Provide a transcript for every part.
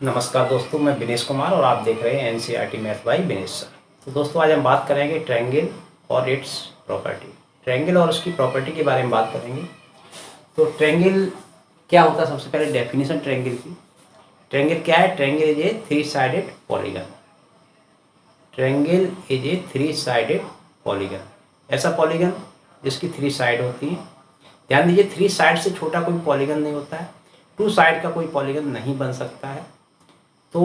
नमस्कार दोस्तों, मैं विनेश कुमार और आप देख रहे हैं NCERT math bye Vinesh sir. तो दोस्तों, आज हम बात करेंगे ट्रायंगल और इट्स प्रॉपर्टी। ट्रायंगल और उसकी प्रॉपर्टी के बारे में बात करेंगे। तो ट्रायंगल क्या होता है, सबसे पहले डेफिनेशन ट्रायंगल की। ट्रायंगल क्या है? Triangle is a three sided polygon. Triangle is a three sided polygon, ऐसा पॉलीगन जिसकी थ्री साइड होती है। ध्यान दीजिए, थ्री साइड से छोटा कोई पॉलीगन नहीं होता है। टू साइड का कोई पॉलीगन नहीं बन सकता है। तो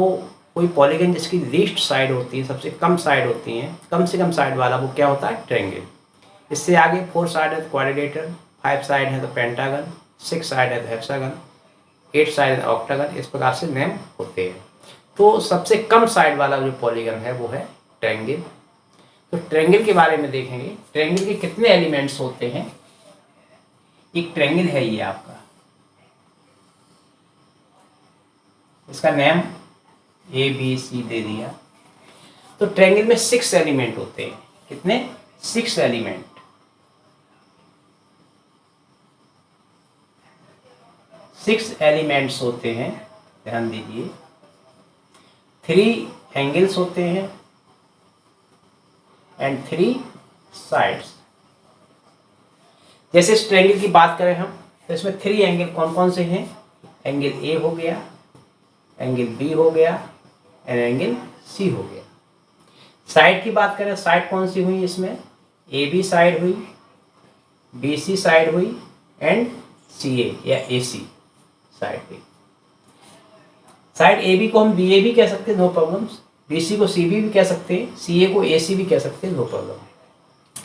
कोई पॉलीगन जिसकी लीस्ट साइड होती है, सबसे कम साइड होती हैं, कम से कम साइड वाला, वो क्या होता है? ट्रायंगल। इससे आगे फोर साइड है तो क्वाड्रिलेटरल, फाइव साइड है तो पेंटागन, सिक्स साइड है तो हेक्सागन, एट साइड है तो ऑक्टागन। इस प्रकार से नेम होते हैं। तो सबसे कम साइड वाला जो पॉलीगन है वो है ट्रायंगल। तो ट्रायंगल के बारे में देखेंगे। ट्रायंगल के कितने एलिमेंट्स होते हैं? एक ट्रायंगल है ये आपका, इसका नेम ए बी सी दे दिया। तो ट्रायंगल में 6 एलिमेंट होते हैं। कितने? 6 एलिमेंट। 6 एलिमेंट्स होते हैं। ध्यान दीजिए, 3 एंगल्स होते हैं एंड 3 साइड्स। जैसे इस ट्रायंगल की बात करें हम, तो इसमें 3 एंगल कौन कौन से हैं? एंगल ए हो गया, एंगल बी हो गया एंड एंगल सी हो गया। साइड की बात करें, साइड कौन सी हुई इसमें? ए बी साइड हुई, बी सी साइड हुई एंड सी ए या ए सी साइड हुई। साइड ए बी को हम बी ए भी कह सकते हैं, नो प्रॉब्लम्स। बी सी को सी बी भी कह सकते हैं, सी ए को ए सी भी कह सकते हैं, नो प्रॉब्लम।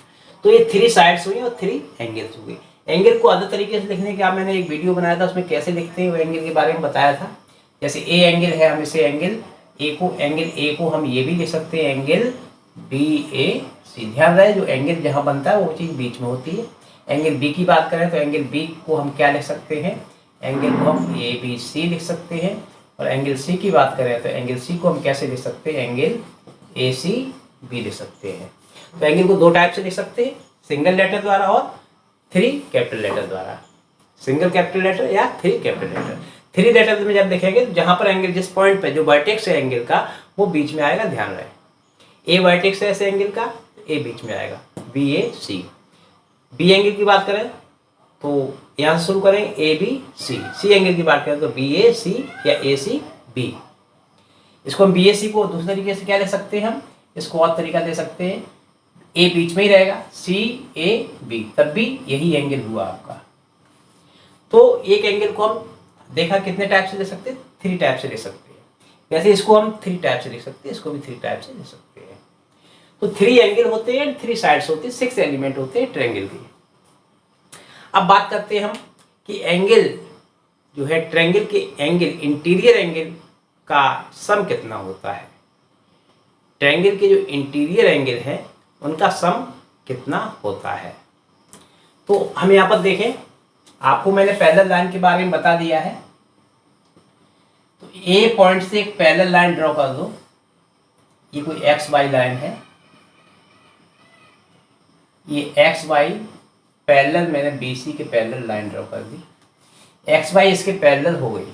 तो ये 3 साइड्स हुई और 3 एंगल्स हुए। एंगल को अलग तरीके से लिखने का मैंने एक वीडियो बनाया था, उसमें कैसे लिखते हैं वो एंगल के बारे में बताया था। जैसे ए एंगल है, हम इसे एंगल ए को हम ये भी लिख सकते हैं, एंगल बी ए सी। ध्यान रहे, जो एंगल जहाँ बनता है वो चीज़ बीच में होती है। एंगल बी की बात करें तो एंगल बी को हम क्या लिख सकते हैं? एंगल को हम ए बी सी लिख सकते हैं। और एंगल सी की बात करें तो एंगल सी को हम कैसे लिख सकते हैं? एंगल ए सी बी लिख सकते हैं। तो एंगल को 2 टाइप से लिख सकते हैं, सिंगल लेटर द्वारा और 3 कैपिटल लेटर द्वारा। सिंगल कैपिटल लेटर या 3 कैपिटल लेटर। 3 लेटर में जब देखेंगे तो जहां पर एंगल, जिस पॉइंट पे जो वर्टेक्स है एंगल का, वो बीच में आएगा। ध्यान रहे, ए वर्टेक्स है ऐसे एंगल का, ए बीच में आएगा, बी ए सी। बी एंगल की बात करें तो यहां से शुरू करें, A B C. C angle की बात करें तो बी ए सी या ए सी बी। इसको हम बी ए सी को दूसरे तरीके से क्या ले सकते हैं? हम इसको और तरीका दे सकते हैं, ए बीच में ही रहेगा, सी ए बी, तब भी यही एंगल हुआ आपका। तो एक एंगल को हम देखा कितने टाइप से ले सकते हैं? 3 टाइप से ले सकते हैं। वैसे इसको हम 3 टाइप से ले सकते हैं, इसको भी 3 टाइप से ले सकते हैं। तो 3 एंगल होते हैं, 3 साइड्स होती है, 6 एलिमेंट होते हैं ट्रायंगल के। अब बात करते हैं हम कि एंगल जो है ट्रायंगल के एंगल, इंटीरियर एंगल का सम कितना होता है। ट्रायंगल के जो इंटीरियर एंगल है उनका सम कितना होता है। तो हम यहाँ पर देखें, आपको मैंने पैरेलल लाइन के बारे में बता दिया है। तो ए पॉइंट से एक पैरेलल लाइन ड्रॉ कर दो। ये कोई एक्स वाई लाइन है, ये एक्स वाई पैरेलल, मैंने बी सी के पैरेलल लाइन ड्रॉ कर दी। एक्स वाई इसके पैरेलल हो गई।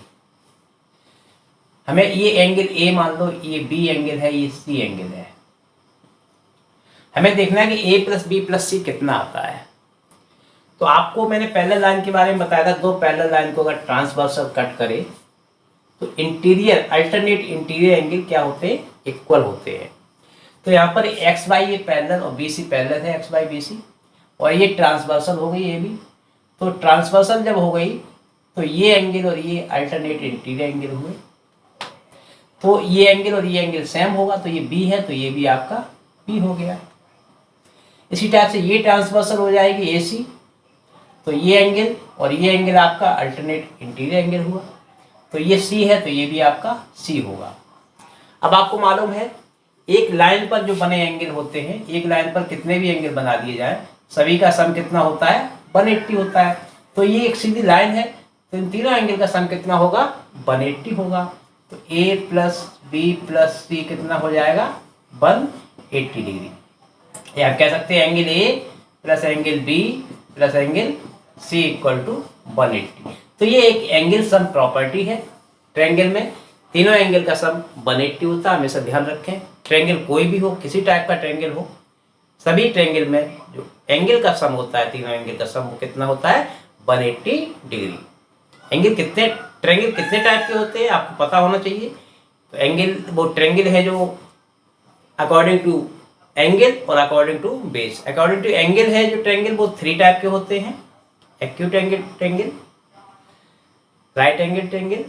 हमें ये एंगल ए मान लो, ये बी एंगल है, ये सी एंगल है। हमें देखना है कि ए प्लस बी प्लस सी कितना आता है। तो आपको मैंने पैरेलल लाइन के बारे में बताया था, 2 पैरेलल लाइन को अगर ट्रांसवर्सल कट करे तो इंटीरियर, अल्टरनेट इंटीरियर एंगल क्या होते हैं? इक्वल होते हैं। तो यहाँ पर एक्स वाई ये पैरेलल और बी सी पैरेलल है, एक्स वाई बी सी, और ये ट्रांसवर्सल हो गई ए बी। तो ट्रांसवर्सल जब हो गई तो ये एंगल और ये अल्टरनेट इंटीरियर एंगल हुए। तो ये एंगल और ये एंगल सेम होगा, तो ये बी है तो ये भी आपका बी हो गया। इसी टाइप से ये ट्रांसवर्सल हो जाएगी ए सी, तो ये एंगल और ये एंगल आपका अल्टरनेट इंटीरियर एंगल हुआ। तो ये सी है तो ये भी आपका सी होगा। अब आपको मालूम है, एक लाइन पर जो बने एंगल होते हैं, एक लाइन पर कितने भी एंगल बना दिए जाए, सभी का सम कितना होता है? 180 होता है। तो ये एक सीधी लाइन है, तो इन तीनों एंगल का सम कितना होगा? 180 होगा। तो ए प्लस बी प्लस सी कितना हो जाएगा? 180 डिग्री। या आप कह सकते हैं angle A plus angle B plus angle C equal to 180। तो ये एक एंगल सम प्रॉपर्टी है ट्रायंगल में, तीनों एंगल का सम 180 होता है, हमेशा ध्यान रखें। ट्रायंगल कोई भी हो, किसी टाइप का ट्रायंगल हो, सभी ट्रायंगल में जो एंगल का सम होता है, तीनों एंगल का सम वो कितना होता है 180 डिग्री। एंगल कितने ट्रायंगल कितने टाइप के होते हैं आपको पता होना चाहिए। तो एंगल वो ट्रायंगल है जो अकॉर्डिंग टू एंगल और according to base. According to angle है जो ट्रायंगल वो 3 टाइप के होते हैं, acute angle triangle, right angle triangle,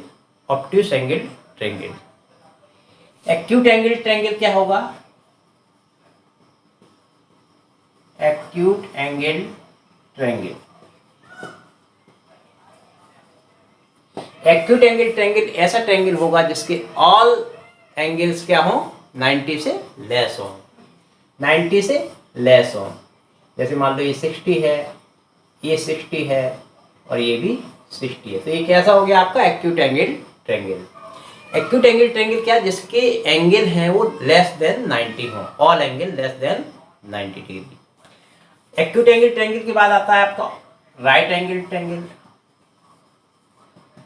obtuse angle triangle. Acute angle triangle क्या होगा? Acute angle triangle, acute angle triangle ऐसा ट्रायंगल होगा जिसके ऑल एंगल्स क्या हो 90 से लेस हो, 90 से लेस हो। जैसे मान लो ये 60 है, ये 60 है और ये भी 60 है, तो ये कैसा हो गया आपका acute angle triangle. Acute angle triangle क्या, जिसके एंगल हैं वो लेस देन 90 हो, all angle less than 90 degree. Acute angle triangle के बाद आता है आपका right angle triangle.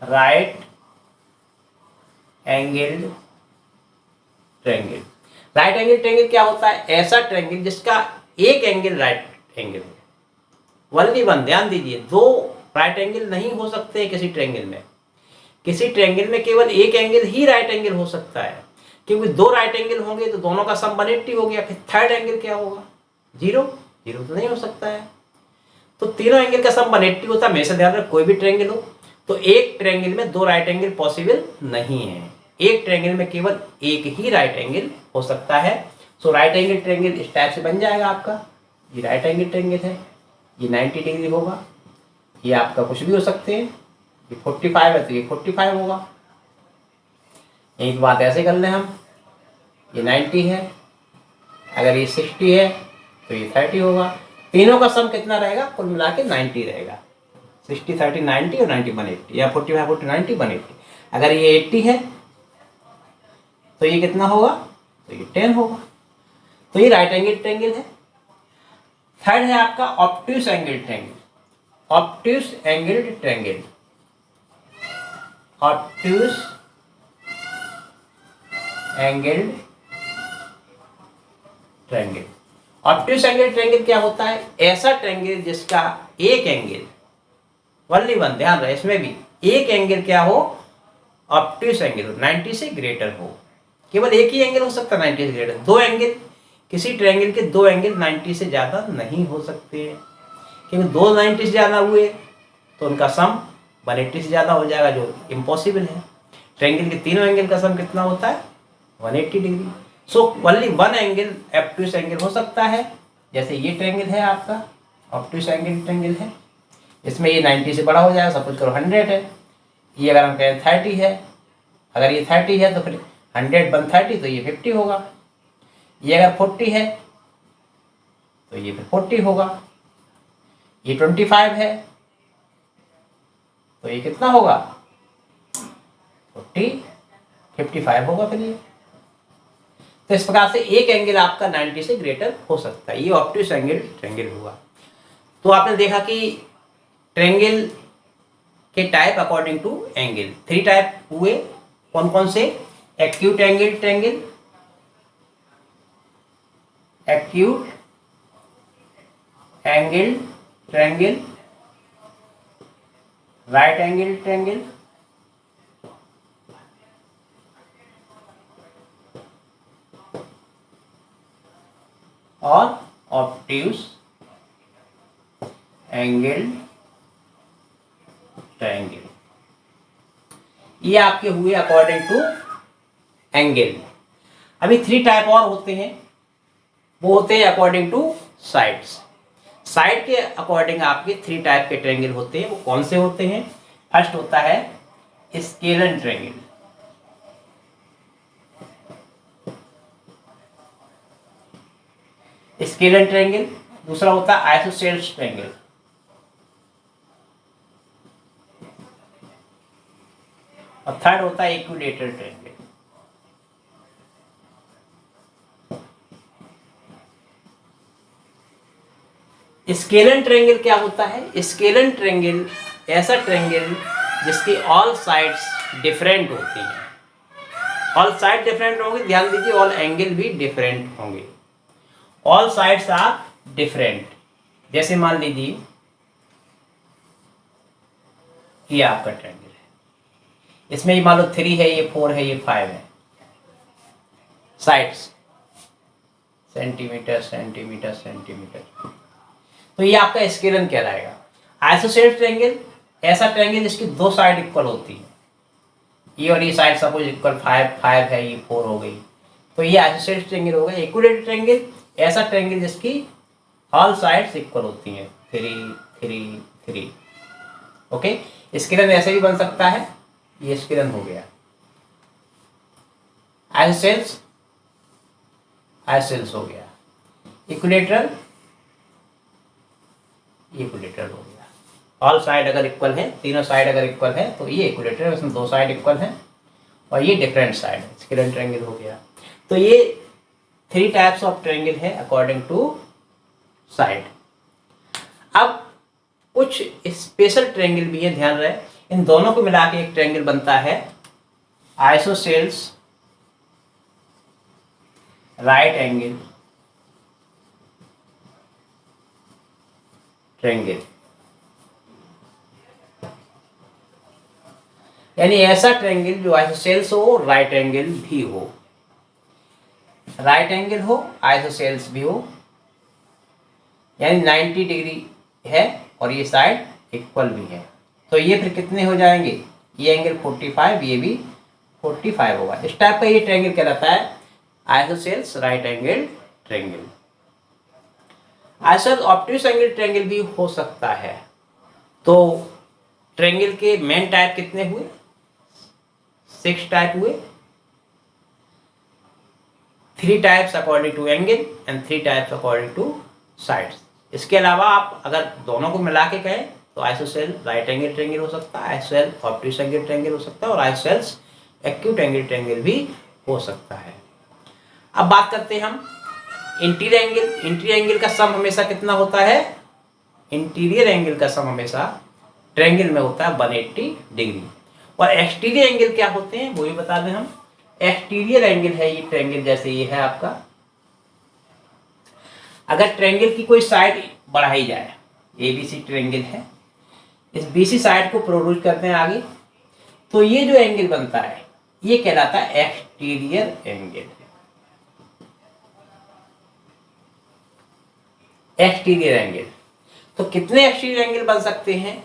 Right angle triangle, right angle triangle क्या होता है? ऐसा ट्रायंगल जिसका एक एंगल राइट एंगल है, ओनली वन। ध्यान दीजिए, 2 राइट एंगल नहीं हो सकते किसी ट्रायंगल में। किसी ट्रायंगल में केवल एक एंगल ही राइट एंगल हो सकता है, क्योंकि 2 राइट एंगल होंगे तो दोनों का सम 180 हो गया। फिर थर्ड एंगल क्या होगा? 0 तो नहीं हो सकता है। तो तीनों एंगल का सम 180 होता है। हमेशा ध्यान रखें, कोई भी ट्रायंगल हो तो एक ट्रायंगल में 2 राइट एंगल पॉसिबल नहीं है, एक ट्रायंगल में केवल एक ही राइट एंगल हो सकता है। सो राइट एंगल ट्रायंगल इस टाइप से बन जाएगा आपका। ये राइट एंगल ट्रायंगल है, ये 90 डिग्री होगा, ये आपका कुछ भी हो सकते हैं। ये 45 है तो ये 45 होगा। एक बात ऐसे कर लें हम, ये 90 है, अगर ये 60 है तो ये 30 होगा। तीनों का सम कितना रहेगा? कुल मिला के 90 रहेगा। 60 30 90 और 90 180, या 45 40 90 180। अगर ये 80 है तो ये कितना होगा? तो ये 10 होगा। तो ये राइट एंगल ट्रायंगल है। थर्ड है आपका obtuse angle triangle. Obtuse angle triangle, obtuse angle triangle. Obtuse angle triangle क्या होता है? ऐसा ट्रायंगल जिसका एक एंगल, ओनली वन, ध्यान रहे इसमें भी एक एंगल क्या हो? ऑब्ट्यूस एंगल 90 से ग्रेटर हो। केवल एक ही एंगल हो सकता है 90 से ग्रेटर। 2 एंगल, किसी ट्रायंगल के 2 एंगल 90 से ज्यादा नहीं हो सकते, क्योंकि 2 90 से ज्यादा हुए तो उनका सम 180 से ज्यादा हो जाएगा, जो इम्पॉसिबल है। ट्रायंगल के तीनों एंगल का सम कितना होता है? 180 degree. So only one angle obtuse angle हो सकता है। जैसे ये ट्रायंगल है आपका, ऑब्ट्यूस एंगल ट्रायंगल है, इसमें ये 90 से बड़ा हो जाएगा। सपोज करो 100 है, ये अगर हम कहें 30 है, अगर ये 30 है तो फिर 100 बन 30 तो ये 50 होगा। ये अगर 40 है तो ये फिर 40 होगा। ये 25 है तो ये कितना होगा? 55 होगा फिर ये। तो इस प्रकार से एक एंगल आपका 90 से ग्रेटर हो सकता है। ये ऑब्ट्यूस एंगल ट्रायंगल हुआ। तो आपने देखा कि ट्रायंगल के type according to angle 3 type हुए। कौन कौन से? Acute angle triangle, acute angle triangle, right angle triangle, और ऑब्ट्यूस एंगल ट्रायंगल। ये आपके हुए अकॉर्डिंग टू एंगल। अभी 3 टाइप और होते हैं, वो होते हैं अकॉर्डिंग टू साइड्स। साइड के अकॉर्डिंग आपके 3 टाइप के ट्रायंगल होते हैं। वो कौन से होते हैं? फर्स्ट होता है स्केलन ट्रायंगल। Scalene triangle. दूसरा होता है आइसोसेल्स ट्रायंगल। और थर्ड होता है इक्विलेटरल ट्रायंगल। स्केलन ट्रायंगल क्या होता है? स्केलन ट्रायंगल ऐसा ट्रायंगल जिसकी ऑल साइड्स डिफरेंट होती हैं। ऑल साइड डिफरेंट होंगे, ध्यान दीजिए, ऑल एंगल भी डिफरेंट होंगे। All sides are different. जैसे मान लीजिए ये आपका ट्रायंगल है, इसमें ये मान लो 3 है, ये 4 है, ये 5 है। साइड्स सेंटीमीटर सेंटीमीटर सेंटीमीटर, तो ये आपका स्केलन कहलाएगा। आइसोसेलेस ट्रायंगल ऐसा ट्रायंगल जिसकी दो साइड इक्वल होती है, ये और ये साइड सपोज इक्वल 5 है, ये 4 हो गई, तो ये आइसोसेलेस ट्रायंगल हो गया। इक्विलेटरल ट्रायंगल ऐसा ट्रायंगल जिसकी ऑल साइड्स इक्वल होती हैं, 3 3 3। ओके, स्केलन ऐसे भी बन सकता है, ये स्केलन हो गया। आइसोसेलेस आइसोसेलेस हो गया। इक्विलेटरल इक्विलेटरल हो गया। ऑल साइड अगर इक्वल है, तीनों साइड अगर इक्वल है तो ये इक्विलेटरल है, उसमें दो साइड इक्वल है और ये डिफरेंट साइड है, स्केलन ट्रायंगल हो गया। तो ये 3 टाइप्स ऑफ ट्रायंगल है अकॉर्डिंग टू साइड। अब कुछ स्पेशल ट्रायंगल भी है, ध्यान रहे, इन दोनों को मिला के एक ट्रायंगल बनता है आइसोसेलेस राइट एंगल ट्रायंगल। यानी ऐसा ट्रायंगल जो आइसोसेलेस हो, राइट एंगल भी हो, राइट एंगल हो, आइसोसेलेस भी हो, यानी 90 डिग्री है और ये साइड इक्वल भी है। तो ये फिर कितने हो जाएंगे, ये एंगल 45, ये भी 45 होगा। इस टाइप का ये ट्रायंगल कहलाता है isosceles right angle triangle. Isosceles obtuse angle triangle भी हो सकता है। तो ट्रायंगल के मेन टाइप कितने हुए, 6 टाइप हुए। 3 types according to angle and 3 types according to sides. इसके अलावा आप अगर दोनों को मिला के कहें तो आइसोसेलेस राइट एंगल ट्रायंगल हो सकता है, आइसोसेलेस ऑब्ट्यूस एंगल ट्रायंगल हो सकता है और आइसोसेलेस एक्यूट एंगल ट्रायंगल भी हो सकता है। अब बात करते हैं हम इंटीरियर एंगल। इंटीरियर एंगल का सम हमेशा कितना होता है, इंटीरियर एंगल का सम हमेशा ट्रायंगल में होता है 180 डिग्री। और एक्सटीरियर एंगल क्या होते हैं वो भी बता दें हम। एक्सटीरियर एंगल है ये ट्रायंगल, जैसे ये है आपका, अगर ट्रायंगल की कोई साइड बढ़ाई जाए, एबीसी ट्रायंगल है, इस बीसी साइड को प्रोड्यूस करते हैं आगे, तो ये जो एंगल बनता है ये कहलाता है एक्सटीरियर एंगल। एक्सटीरियर एंगल, तो कितने एक्सटीरियर एंगल बन सकते हैं,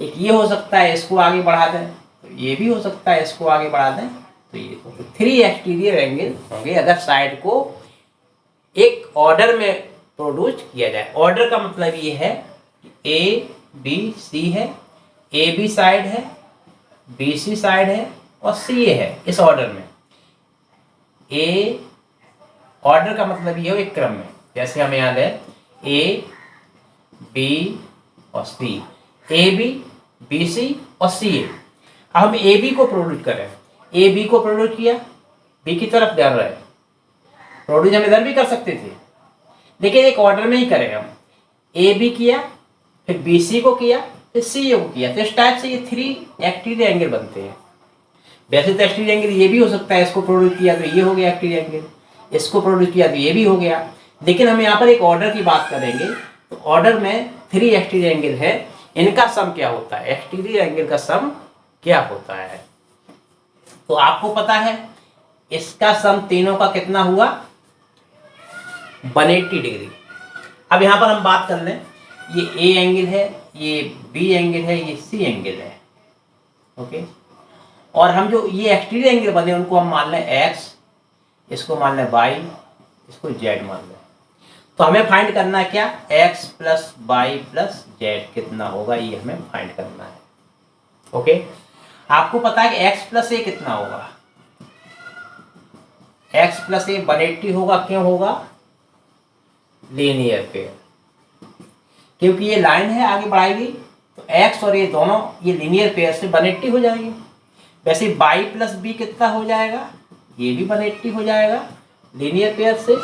एक ये हो सकता है, इसको आगे बढ़ा दें, तो ये भी हो सकता है, इसको आगे बढ़ा दें तो ये, तो 3 एक्सटीरियर एंगल होंगे अगर साइड को एक ऑर्डर में प्रोड्यूस किया जाए। ऑर्डर का मतलब ये है ए बी सी है, ए बी साइड है, बी सी साइड है और सी ए है, इस ऑर्डर में। ए ऑर्डर का मतलब ये हो एक क्रम में, जैसे हमें याद है ए बी और सी, ए बी बी सी और सी ए। अब हम ए बी को प्रोड्यूस करें, ए बी को प्रोड्यूस किया, बी की तरफ ध्यान रहे, प्रोड्यूस हम इधर भी कर सकते थे लेकिन एक ऑर्डर में ही करें हम। ए बी किया, फिर बी सी को किया, फिर सी ए को किया, तो इस टाइप से ये 3 एक्सटीरियर एंगल बनते हैं। वैसे तो एक्सटीरियर एंगल ये भी हो सकता है, इसको प्रोड्यूस किया तो ये हो गया एक्सटीरियर एंगल, इसको प्रोड्यूस किया तो ये भी हो गया, लेकिन हम यहाँ पर एक ऑर्डर की बात करेंगे। तो ऑर्डर में 3 एक्सटीरियर एंगल है, इनका सम क्या होता है, एक्सटीरियर एंगल का सम क्या होता है। तो आपको पता है इसका सम तीनों का कितना हुआ, 180 डिग्री। अब यहाँ पर हम बात कर लें, ये ए एंगल है, ये बी एंगल है, ये सी एंगल है, ओके। और हम जो ये एक्सटीरियर एंगल बने उनको हम मान लें एक्स, इसको मान लें वाई, इसको जेड मान लें। तो हमें फाइंड करना है क्या, x plus Y plus z कितना होगा, ये हमें फाइंड करना है, ओके। आपको पता है कि एक्स प्लस ए कितना होगा, एक्स प्लस ए 180 होगा। क्यों होगा, लीनियर पेयर, क्योंकि ये लाइन है आगे बढ़ाएगी तो एक्स और ये दोनों ये लीनियर पेयर से 180 हो जाएंगे। वैसे वाई प्लस बी कितना हो जाएगा, ये भी 180 हो जाएगा लीनियर पेयर से,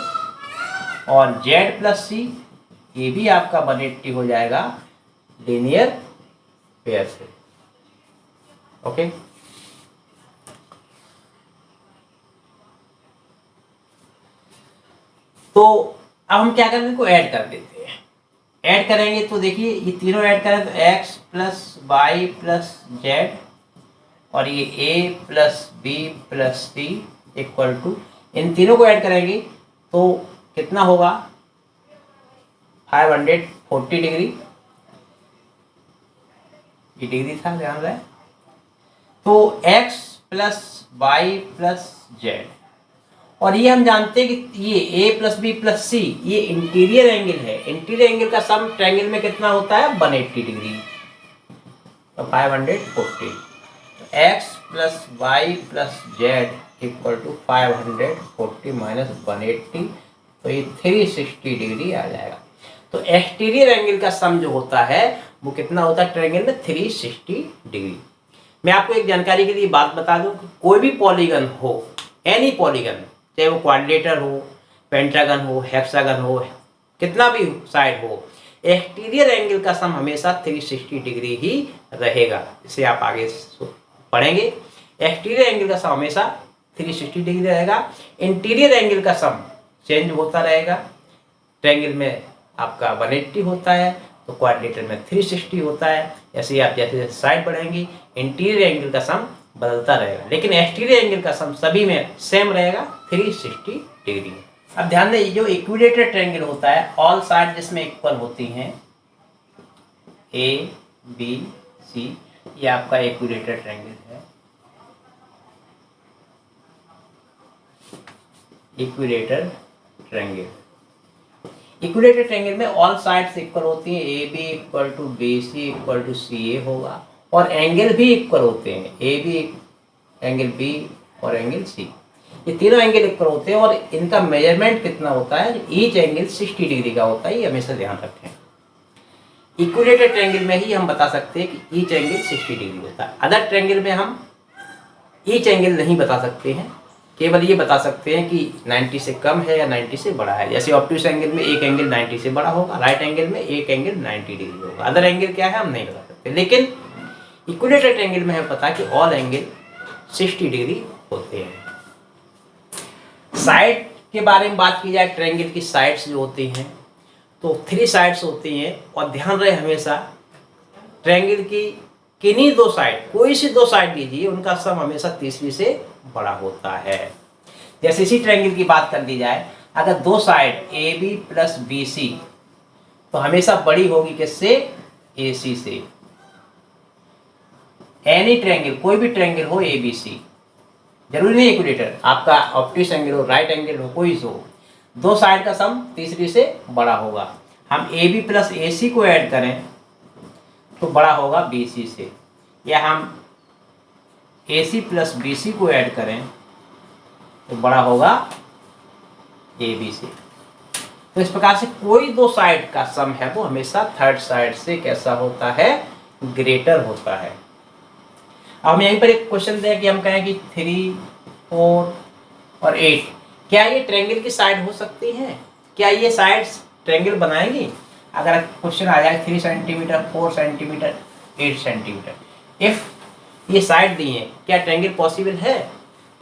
और जेड प्लस सी ये भी आपका 180 हो जाएगा लीनियर पेयर से, ओके। तो अब हम क्या करेंगे, इनको ऐड कर देते हैं। ऐड करेंगे तो देखिए ये तीनों ऐड करें तो x plus Y plus Z और ये a plus B plus C equal to, इन तीनों को ऐड करेंगे तो कितना होगा 540 डिग्री। ये डिग्री था, ध्यान रहे। तो x plus Y plus Z, और ये हम जानते हैं कि ये a plus B plus C ये इंटीरियर एंगल है। इंटीरियर एंगल का सम ट्रायंगल में कितना होता है 180 डिग्री। तो 540 x plus Y plus z equal to 540 minus 180, तो ये 360 डिग्री आ जाएगा। तो एक्सटीरियर एंगल का सम जो होता है वो कितना होता है ट्रायंगल में 360 डिग्री। मैं आपको एक जानकारी के लिए बात बता दूं, कोई भी पॉलीगन हो, एनी पॉलीगन, चाहे वो क्वाड्रिलेटरल हो, पेंटागन हो, हेक्सागन हो, कितना भी साइड हो, एक्सटीरियर एंगल का सम हमेशा 360 डिग्री ही रहेगा। इसे आप आगे पढ़ेंगे। एक्सटीरियर एंगल का सम हमेशा 360 डिग्री रहेगा। इंटीरियर एंगल का सम चेंज होता रहेगा। ट्रायंगल में आपका 180 होता है तो क्वाड्रिलेटरल में 360 होता है। ऐसे ही आप जैसे जैसे साइड बढ़ेंगे इंटीरियर एंगल का सम बदलता रहेगा, लेकिन एक्सटीरियर एंगल का सम सभी में सेम रहेगा 360 डिग्री। अब ध्यान दें, जो इक्विलेटरल ट्रायंगल होता है, ऑल साइड जिसमें इक्वल होती हैं, ए बी सी, ये आपका इक्विलेटरल ट्रायंगल है। इक्विलेटरल ट्रायंगल, इक्विलेटरल ट्रायंगल में ऑल साइड्स इक्वल होती हैं। A B equal to B C equal to C A होगा, और एंगल भी इक्वल होते हैं। ए बी एंगल बी और एंगल सी, ये तीनों एंगल इक्वल होते हैं। और इनका मेजरमेंट कितना होता है, ईच एंगल 60 डिग्री का होता है। ये हमेशा ध्यान रखें। इक्विलेटरल ट्रायंगल में ही हम बता सकते हैं कि ईच एंगल 60 डिग्री होता है। अदर ट्रायंगल में हम ईच एंगल नहीं बता सकते हैं, केवल ये बता सकते हैं कि 90 से कम है या 90 से बड़ा है। जैसे ऑब्ट्यूस एंगल में एक एंगल 90 से बड़ा होगा, राइट एंगल में एक एंगल 90 डिग्री होगा। अदर एंगल क्या है हम नहीं बता सकते, लेकिन इक्विलेटरल ट्रायंगल में हमें पता है कि ऑल एंगल 60 डिग्री होते हैं। साइड के बारे में बात की जाए, ट्रायंगल की साइड्स जो होती हैं तो 3 साइड्स होती हैं। और ध्यान रहे हमेशा ट्रायंगल की किन्हीं 2 साइड, कोई सी 2 साइड लीजिए, उनका सम हमेशा तीसरी से बड़ा होता है। जैसे इसी ट्रायंगल की बात कर दी जाए, अगर 2 side A B plus B C, तो हमेशा बड़ी होगी किससे, ए सी से। एनी ट्रायंगल, कोई भी ट्रायंगल हो ए बी सी, जरूरी नहीं इक्विलेटर, आपका ऑब्ट्यूस एंगल हो, राइट एंगल हो, कोई हो, 2 साइड का सम तीसरी से बड़ा होगा। हम ए बी प्लस ए सी को ऐड करें तो बड़ा होगा बी सी से, या हम ए सी प्लस बी सी को ऐड करें तो बड़ा होगा ए बी से। तो इस प्रकार से कोई 2 साइड का सम है वो हमेशा थर्ड साइड से कैसा होता है, ग्रेटर होता है। अब हम यहीं पर एक क्वेश्चन दें कि हम कहें कि 3, 4 और 8, क्या ये ट्रायंगल की साइड हो सकती हैं? क्या ये साइड्स ट्रायंगल बनाएंगी? अगर क्वेश्चन आ जाए 3 सेंटीमीटर, 4 सेंटीमीटर, 8 सेंटीमीटर, इफ ये साइड दी है, क्या ट्रायंगल पॉसिबल है?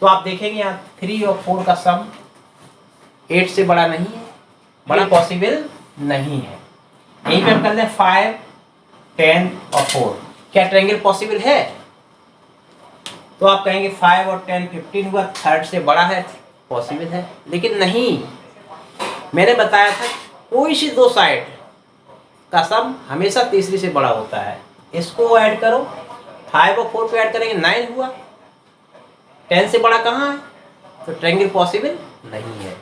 तो आप देखेंगे यहाँ 3 और 4 का सम 8 से बड़ा नहीं है, बड़ा पॉसिबल नहीं है। यहीं पे हम कर लें 5, 10 और 4, क्या ट्रायंगल पॉसिबल है? तो आप कहेंगे 5 और 10 15 हुआ, थर्ड से बड़ा है, पॉसिबल है, लेकिन नहीं। मैंने बताया था कोई सी 2 साइड का सम हमेशा तीसरी से बड़ा होता है। इसको ऐड करो, 5 और 4 को ऐड करेंगे 9 हुआ, 10 से बड़ा कहाँ है, तो ट्रायंगल पॉसिबल नहीं है।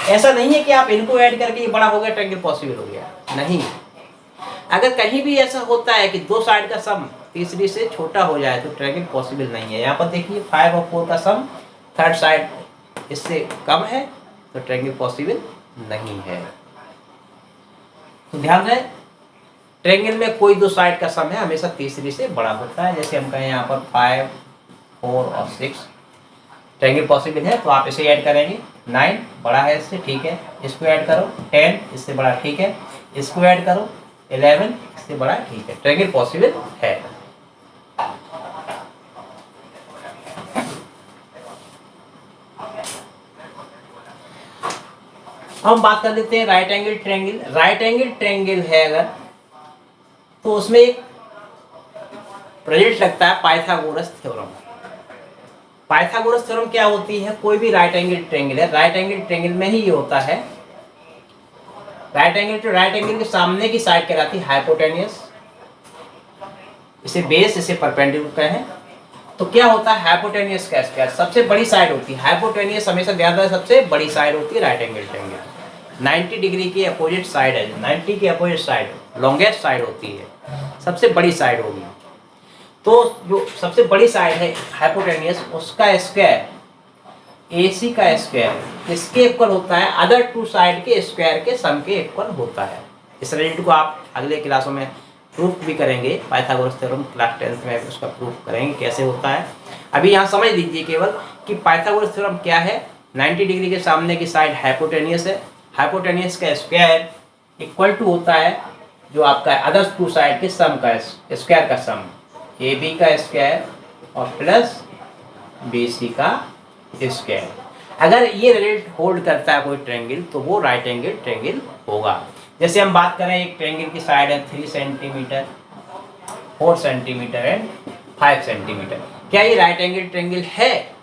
ऐसा नहीं है कि आप इनको ऐड करके ये बड़ा हो गया ट्रायंगल पॉसिबल हो गया, नहीं। अगर कहीं भी ऐसा होता है कि 2 साइड का सम तीसरी से छोटा हो जाए तो ट्रायंगल पॉसिबल नहीं है। यहाँ पर देखिए 5 और 4 का सम थर्ड साइड इससे कम है तो ट्रायंगल पॉसिबल नहीं है। तो ध्यान रहे, ट्रायंगल में कोई 2 साइड का सम है हमेशा तीसरी से बड़ा होता है। जैसे हम कहें यहाँ पर 5, 4 और 6 ट्रायंगल पॉसिबल है, तो आप इसे ऐड करेंगे, 9 बड़ा है इससे, ठीक है, इसको ऐड करो, 10 इससे बड़ा, ठीक है, इसको ऐड करो, 11 इससे बड़ा, ठीक है, ट्रायंगल पॉसिबल है। हम बात कर लेते हैं right angle triangle. Right angle triangle है अगर, तो उसमें एक प्रोजेक्ट लगता है पाइथागोरस थ्योरम। पाइथागोरस थ्योरम क्या होती है? कोई भी राइट एंगल ट्रायंगल है, राइट एंगल ट्रायंगल में ही ये होता है। राइट एंगल तो राइट एंगल के सामने की साइड कहलाती है हाइपोटेन्यूस, इसे बेस, इसे परपेंडिकुलर है। तो क्या होता है हाइपोटेन्यूस का स्क्वायर, सबसे बड़ी साइड होती है हाइपोटेन्यूस, हमेशा ध्यान रखें सबसे बड़ी साइड होती है राइट एंगल ट्रायंगल। 90 डिग्री की अपोजिट साइड है, 90 की अपोजिट साइड लॉन्गेस्ट साइड होती है, सबसे बड़ी साइड होगी। तो जो सबसे बड़ी साइड है हाइपोटेन्यूस, उसका स्क्वायर AC का स्क्वायर इसके इक्वल होता है अदर टू साइड के स्क्वायर के सम के इक्वल होता है। इस रिजल्ट को आप अगले क्लासों में प्रूफ भी करेंगे, पाइथागोरस थ्योरम क्लास 10th में उसका प्रूफ करेंगे कैसे होता है। अभी यहाँ समझ लीजिए केवल कि पाइथागोरस थ्योरम क्या है। 90 डिग्री के सामने की साइड हाइपोटेन्यूस है, हाइपोटेन्यूस का स्क्वायर इक्वल टू होता है जो आपका अदर टू साइड के सम का स्क्वायर का सम, AB का स्क्वायर और प्लस BC का स्क्वायर। अगर ये रिलेट होल्ड करता है कोई ट्रायंगल तो वो राइट एंगल ट्रायंगल होगा। जैसे हम बात करें एक ट्रायंगल की साइड है 3 सेंटीमीटर, 4 सेंटीमीटर एंड 5 सेंटीमीटर, क्या ये राइट एंगल ट्रायंगल है?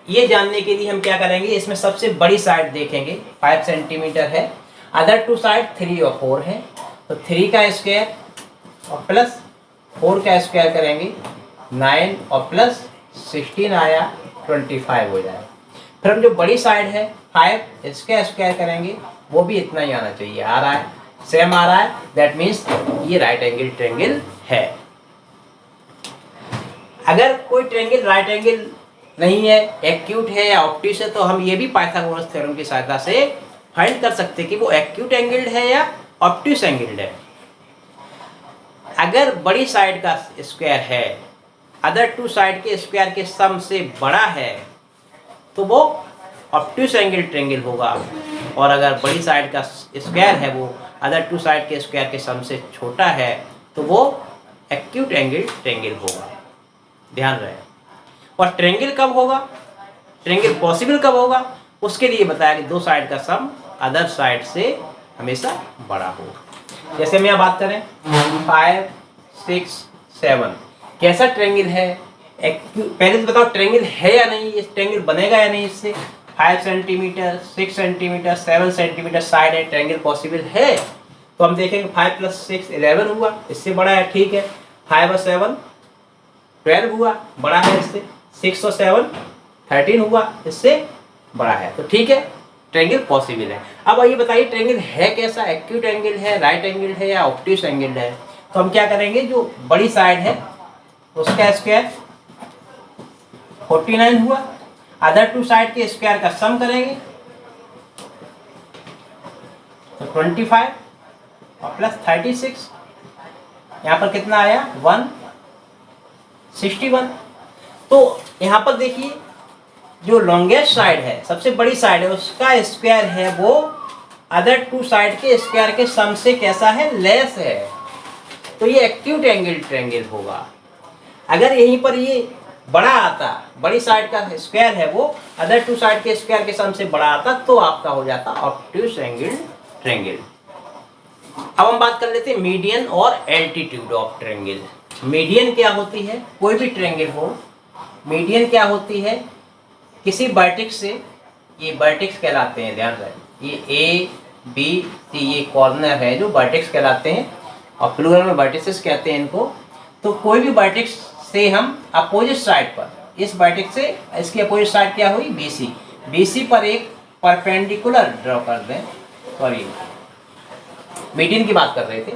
ये जानने के लिए हम क्या करेंगे, इसमें सबसे बड़ी साइड देखेंगे 5 सेंटीमीटर है, अदर टू साइड 3 और 4 है, तो 3 का स्क्वायर और प्लस 4 का स्क्वायर करेंगे 9 और प्लस 16 आया 25 हो जाएगा। फिर हम जो बड़ी साइड है 5, इसका स्क्वायर करेंगे, वो भी इतना ही आना चाहिए, आ रहा है, सेम आ रहा है, दैट मीन्स ये राइट एंगल ट्रायंगल है। अगर कोई ट्रायंगल राइट एंगल नहीं है, एक्यूट है या ऑब्ट्यूस है, तो हम ये भी पाइथागोरस थ्योरम की सहायता से फाइंड कर सकते हैं कि वो एक्यूट एंगल्ड है या ऑब्ट्यूस एंगल्ड है। अगर बड़ी साइड का स्क्वायर है अदर टू साइड के स्क्वायर के सम से बड़ा है तो वो ऑब्ट्यूस एंगल ट्रायंगल होगा, और अगर बड़ी साइड का स्क्वायर है वो अदर टू साइड के स्क्वायर के सम से छोटा है तो वो एक्यूट एंगल ट्रायंगल होगा। ध्यान रहे। और ट्रायंगल कब होगा, ट्रायंगल पॉसिबल कब होगा, उसके लिए बताया कि दो साइड का सम अदर साइड से हमेशा बड़ा हो। जैसे हम यहाँ बात करें 5, 6, 7, कैसा ट्रायंगल है? पहले तो बताओ ट्रायंगल है या नहीं, ये ट्रायंगल बनेगा या नहीं इससे। 5 सेंटीमीटर, 6 सेंटीमीटर, 7 सेंटीमीटर साइड है, ट्रायंगल पॉसिबल है। तो हम देखेंगे 5 + 6 11 हुआ, इससे बड़ा है, ठीक है। 5 और 7 12 हुआ, बड़ा है इससे। 6 और 7 13 हुआ, इससे बड़ा है, तो ठीक है, ट्रायंगल पॉसिबल है। अब ये बताइए ट्रायंगल है कैसा, एक्यूट एंगल है, राइट एंगल है या ऑब्ट्यूस एंगल है। तो हम क्या करेंगे, जो बड़ी साइड है उसका स्क्वायर 49 हुआ, अदर टू साइड के स्क्वायर का सम करेंगे तो 25 और प्लस 36, यहाँ पर कितना आया 161। तो यहाँ पर देखिए जो लॉन्गेस्ट साइड है, सबसे बड़ी साइड है, उसका स्क्वायर है वो अदर टू साइड के स्क्वायर के सम से कैसा है, लेस है, तो ये एक्यूट एंगल ट्रायंगल होगा। अगर यहीं पर ये बड़ा आता, बड़ी साइड का स्क्वायर है वो अदर टू साइड के स्क्वायर के सम से बड़ा आता, तो आपका हो जाता ऑब्ट्यूस एंगल ट्रायंगल। अब हम बात कर लेते हैं मीडियन और एल्टीट्यूड ऑफ ट्रायंगल। मीडियन क्या होती है, कोई भी ट्रायंगल हो, मीडियन क्या होती है, किसी वर्टेक्स से, ये वर्टेक्स कहलाते हैं, ध्यान रखें, ये A, B, C ये कॉर्नर है जो वर्टेक्स कहलाते हैं, और प्लूरल में वर्टिसेस कहते हैं इनको। तो कोई भी वर्टेक्स से हम अपोजिट साइड पर, इस वर्टेक्स से इसकी अपोजिट साइड क्या हुई BC, BC पर एक परपेंडिकुलर ड्रॉ कर दें, सॉरी मीडियन की बात कर रहे थे।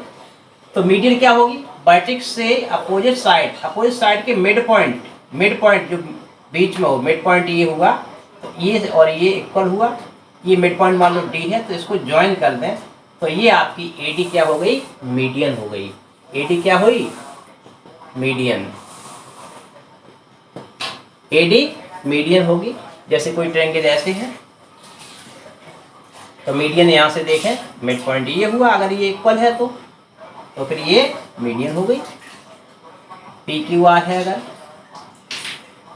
तो मीडियन क्या होगी, वर्टेक्स से अपोजिट साइड के मिड पॉइंट जो बीच में हो, मिड पॉइंट ये हुआ, तो ये और ये इक्वल हुआ, ये मिड पॉइंट मान लो D है, तो इसको ज्वाइन कर दें, तो ये आपकी AD क्या हो गई, मीडियन हो गई। AD क्या हुई, मीडियन, AD मीडियन होगी। जैसे कोई ट्रायंगल ऐसे है तो मीडियन यहाँ से देखें, मिड पॉइंट ये हुआ, अगर ये इक्वल है तो फिर ये मीडियन हो गई। PQR है अगर,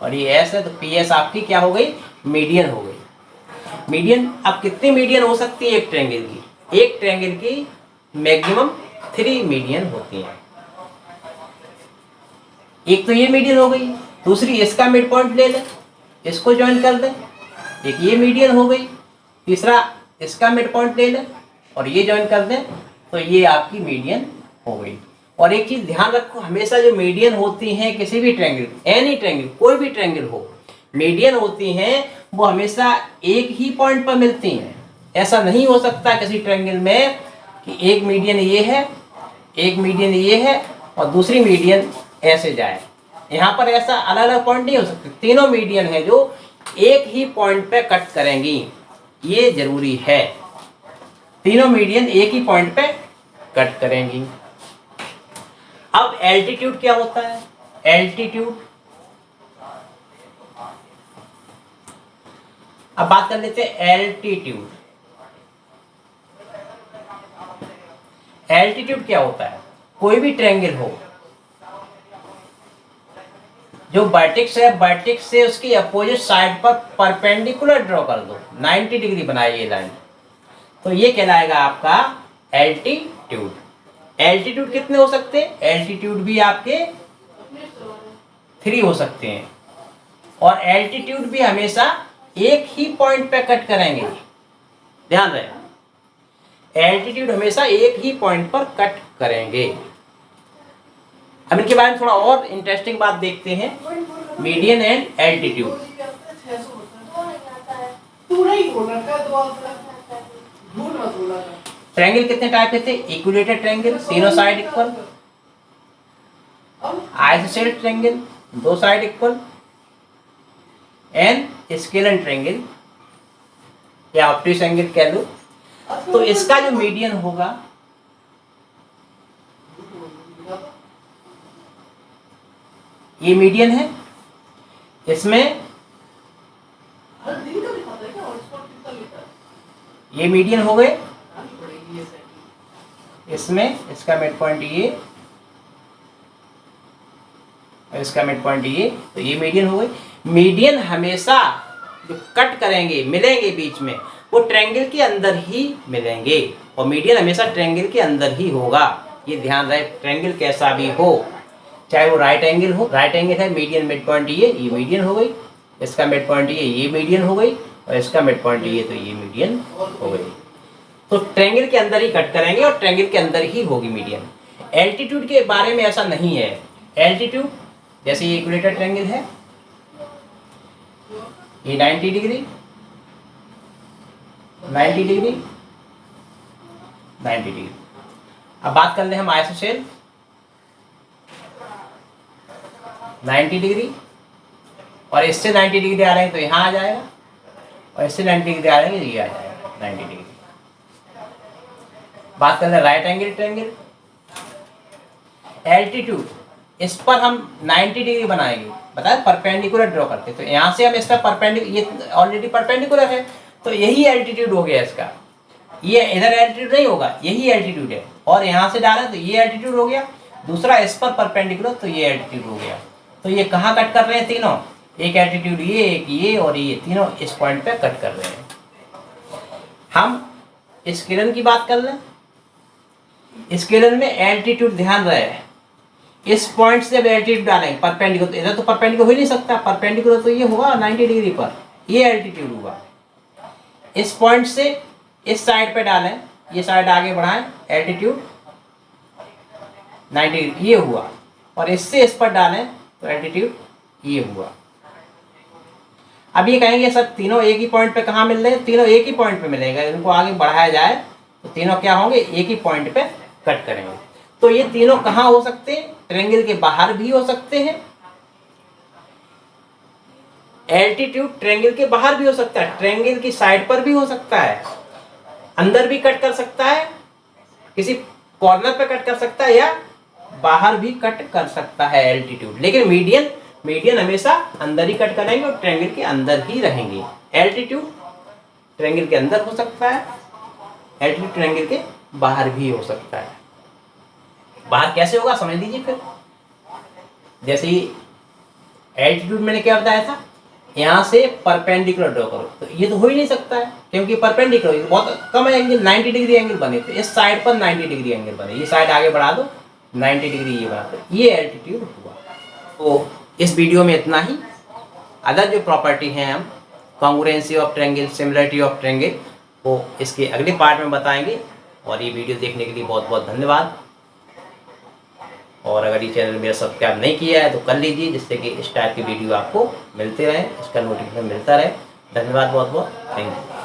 और ये S है, तो PS आपकी क्या हो गई, मीडियन हो गई। मीडियन, अब कितनी मीडियन हो सकती है एक ट्रायंगल की? एक ट्रायंगल की मैक्सिमम 3 मीडियन होती हैं। एक तो ये मीडियन हो गई, दूसरी इसका मिड पॉइंट ले लें, इसको ज्वाइन कर दें, एक ये मीडियन हो गई, तीसरा इसका मिड पॉइंट ले लें और ये ज्वाइन कर दें, तो ये आपकी मीडियन हो गई। और एक चीज ध्यान रखो, हमेशा जो मीडियन होती हैं किसी भी ट्रायंगल, एनी ट्रायंगल, कोई भी ट्रायंगल हो, मीडियन होती हैं वो हमेशा एक ही पॉइंट पर मिलती हैं। ऐसा नहीं हो सकता किसी ट्रायंगल में कि एक मीडियन ये है, एक मीडियन ये है और दूसरी मीडियन ऐसे जाए। यहाँ पर ऐसा अलग अलग पॉइंट नहीं हो सकते, तीनों मीडियन है जो एक ही पॉइंट पे कट करेंगी, ये जरूरी है। तीनों मीडियन एक ही पॉइंट पे कट करेंगी। अब एल्टीट्यूड क्या होता है? एल्टीट्यूड, अब बात कर लेते हैं एल्टीट्यूड। एल्टीट्यूड क्या होता है? कोई भी ट्रायंगल हो जो वर्टेक्स है, वर्टेक्स से उसकी अपोजिट साइड पर परपेंडिकुलर ड्रॉ कर दो, 90 डिग्री बनाए ये लाइन, तो ये कहलाएगा आपका एल्टीट्यूड। एल्टीट्यूड कितने हो सकते हैं? एल्टीट्यूड भी आपके 3 हो सकते हैं और एल्टीट्यूड भी हमेशा एक ही पॉइंट पे कट करेंगे, ध्यान रहे, एल्टीट्यूड हमेशा एक ही पॉइंट पर कट करेंगे। अब इनके बारे में थोड़ा और इंटरेस्टिंग बात देखते हैं, मीडियन एंड एल्टीट्यूड। ट्रायंगल कितने टाइप के थे? इक्विलेटरल ट्रायंगल, तीनों side equal, isosceles triangle, 2 side equal, and scalar triangle या ऑब्ट्यूस एंगल कह लो। तो इसका जो मीडियन होगा ये मीडियन है, इसमें ये मीडियन हो गए, इसमें इसका मिड पॉइंट ये और इसका मिड पॉइंट ये, तो ये मीडियन हो गई। मीडियन हमेशा जो कट करेंगे, मिलेंगे बीच में, वो ट्रायंगल के अंदर ही मिलेंगे और मीडियन हमेशा ट्रायंगल के अंदर ही होगा, ये ध्यान रहे। ट्रायंगल कैसा भी हो, चाहे वो राइट एंगल हो, राइट एंगल है, मीडियन मिड पॉइंट ये मीडियन हो गई, इसका मिड पॉइंट ये मीडियन हो गई और इसका मिड पॉइंट ये, तो ये मीडियन हो गई। तो ट्रायंगल के अंदर ही कट करेंगे और ट्रायंगल के अंदर ही होगी मीडियन। एल्टीट्यूड के बारे में ऐसा नहीं है। एल्टीट्यूड जैसे ये इक्विलेटरल ट्रायंगल है, ये 90 डिग्री 90 डिग्री 90 डिग्री। अब बात कर ले हम आइसोसेल, 90 डिग्री और इससे 90 डिग्री आ रहे हैं तो यहाँ आ जाएगा और इससे 90 डिग्री आ रहे हैं तो ये आ जाएगा 90 डिग्री। बात कर ले राइट एंगल ट्रायंगल, एल्टीट्यूड इस पर हम 90 डिग्री बनाएंगे, बताए परपेंडिकुलर ड्रॉ करते, तो यहाँ से हम इसका परपेंडिकुलर, ये ऑलरेडी परपेंडिकुलर है तो यही एल्टीट्यूड हो गया इसका, ये इधर एल्टीट्यूड नहीं होगा, यही एल्टीट्यूड है और यहाँ से डालें तो ये एल्टीट्यूड हो गया, दूसरा इस पर परपेंडिकुलर तो ये एल्टीट्यूड हो गया। तो ये कहाँ कट कर रहे हैं तीनों? एक एल्टीट्यूड ये, एक ये और ये, तीनों इस पॉइंट पे कट कर रहे हैं। हम स्केलर की बात कर लें, स्केलर में एल्टीट्यूड ध्यान रहे, इस पॉइंट से अब एल्टीट्यूड डालेंगे परपेंडिकुलर, तो इधर तो परपेंडिकुलर हो ही नहीं सकता, परपेंडिकुलर तो ये होगा 90 डिग्री पर, ये एल्टीट्यूड होगा। इस पॉइंट से इस साइड पे डालें, ये साइड आगे बढ़ाएं, एल्टीट्यूड 90 डिग्री ये हुआ और इससे इस पर डालें तो एल्टीट्यूड ये हुआ। अब ये कहेंगे सर तीनों एक ही पॉइंट पे कहाँ मिल रहे हैं? तीनों एक ही पॉइंट पे मिलेगा, इनको आगे बढ़ाया जाए तो तीनों क्या होंगे? एक ही पॉइंट पे कट करेंगे। तो ये तीनों कहाँ हो सकते हैं? ट्रायंगल के बाहर भी हो सकते हैं, एल्टीट्यूड ट्रायंगल के बाहर भी हो सकता है, ट्रायंगल की साइड पर भी हो सकता है, अंदर भी कट कर सकता है, किसी कॉर्नर पे कट कर सकता है या बाहर भी कट कर सकता है एल्टीट्यूड। लेकिन मीडियन हमेशा अंदर ही कट करेंगे और ट्रायंगल के अंदर ही रहेंगे। एल्टीट्यूड ट्रायंगल के अंदर हो सकता है, एल्टीट्यूड ट्रायंगल के बाहर भी हो सकता है। बाहर कैसे होगा समझ लीजिए फिर। जैसे ही एल्टीट्यूड मैंने क्या बताया था, यहाँ से परपेंडिकुलर ड्रॉ करो, तो ये तो हो ही नहीं सकता है क्योंकि परपेंडिकुलर बहुत कम एंगल 90 डिग्री एंगल बने, तो इस साइड पर 90 डिग्री एंगल बने, ये साइड आगे बढ़ा दो 90 डिग्री ये बना दो, ये एल्टीट्यूड हुआ। तो इस वीडियो में इतना ही। अदर जो प्रॉपर्टी हैं हम congruency of triangle, similarity of triangle, वो इसके अगले पार्ट में बताएंगे। और ये वीडियो देखने के लिए बहुत बहुत धन्यवाद। और अगर ये चैनल मेरा सब्सक्राइब नहीं किया है तो कर लीजिए, जिससे कि इस टाइप की वीडियो आपको मिलते रहे, इसका नोटिफिकेशन मिलता रहे। धन्यवाद बहुत बहुत, थैंक यू।